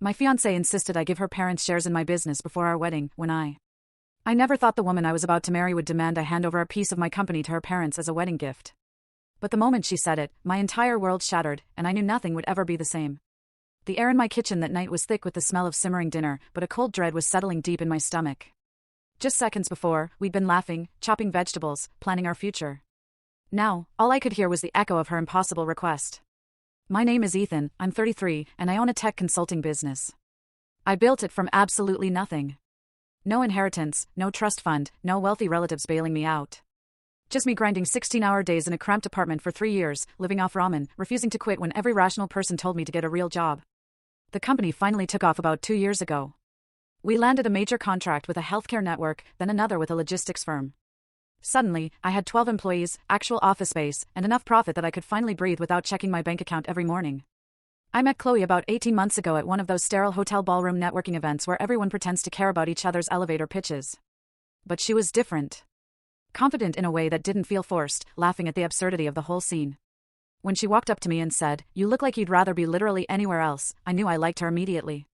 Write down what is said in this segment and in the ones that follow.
My fiancé insisted I give her parents shares in my business before our wedding, when I never thought the woman I was about to marry would demand I hand over a piece of my company to her parents as a wedding gift. But the moment she said it, my entire world shattered, and I knew nothing would ever be the same. The air in my kitchen that night was thick with the smell of simmering dinner, but a cold dread was settling deep in my stomach. Just seconds before, we'd been laughing, chopping vegetables, planning our future. Now, all I could hear was the echo of her impossible request. My name is Ethan, I'm 33, and I own a tech consulting business. I built it from absolutely nothing. No inheritance, no trust fund, no wealthy relatives bailing me out. Just me grinding 16-hour days in a cramped apartment for 3 years, living off ramen, refusing to quit when every rational person told me to get a real job. The company finally took off about 2 years ago. We landed a major contract with a healthcare network, then another with a logistics firm. Suddenly, I had 12 employees, actual office space, and enough profit that I could finally breathe without checking my bank account every morning. I met Chloe about 18 months ago at one of those sterile hotel ballroom networking events where everyone pretends to care about each other's elevator pitches. But she was different. Confident in a way that didn't feel forced, laughing at the absurdity of the whole scene. When she walked up to me and said, "You look like you'd rather be literally anywhere else," I knew I liked her immediately.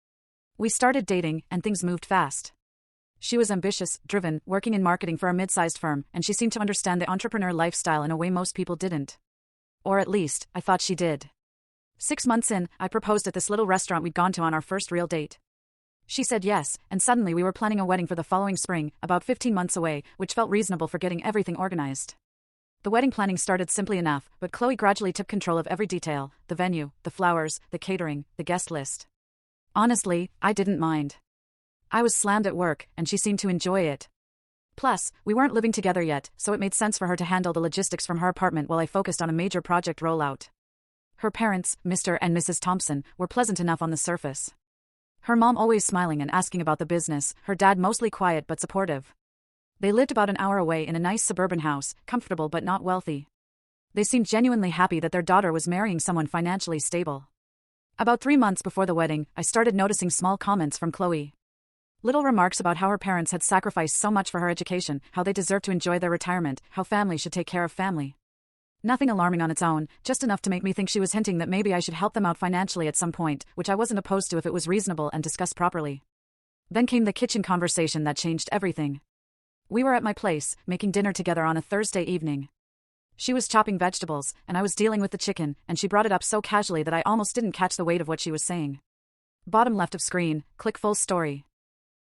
We started dating, and things moved fast. She was ambitious, driven, working in marketing for a mid-sized firm, and she seemed to understand the entrepreneur lifestyle in a way most people didn't. Or at least, I thought she did. 6 months in, I proposed at this little restaurant we'd gone to on our first real date. She said yes, and suddenly we were planning a wedding for the following spring, about 15 months away, which felt reasonable for getting everything organized. The wedding planning started simply enough, but Chloe gradually took control of every detail: the venue, the flowers, the catering, the guest list. Honestly, I didn't mind. I was slammed at work, and she seemed to enjoy it. Plus, we weren't living together yet, so it made sense for her to handle the logistics from her apartment while I focused on a major project rollout. Her parents, Mr. and Mrs. Thompson, were pleasant enough on the surface. Her mom always smiling and asking about the business, her dad mostly quiet but supportive. They lived about an hour away in a nice suburban house, comfortable but not wealthy. They seemed genuinely happy that their daughter was marrying someone financially stable. About 3 months before the wedding, I started noticing small comments from Chloe. Little remarks about how her parents had sacrificed so much for her education, how they deserved to enjoy their retirement, how family should take care of family. Nothing alarming on its own, just enough to make me think she was hinting that maybe I should help them out financially at some point, which I wasn't opposed to if it was reasonable and discussed properly. Then came the kitchen conversation that changed everything. We were at my place, making dinner together on a Thursday evening. She was chopping vegetables, and I was dealing with the chicken, and she brought it up so casually that I almost didn't catch the weight of what she was saying. Bottom left of screen, click full story.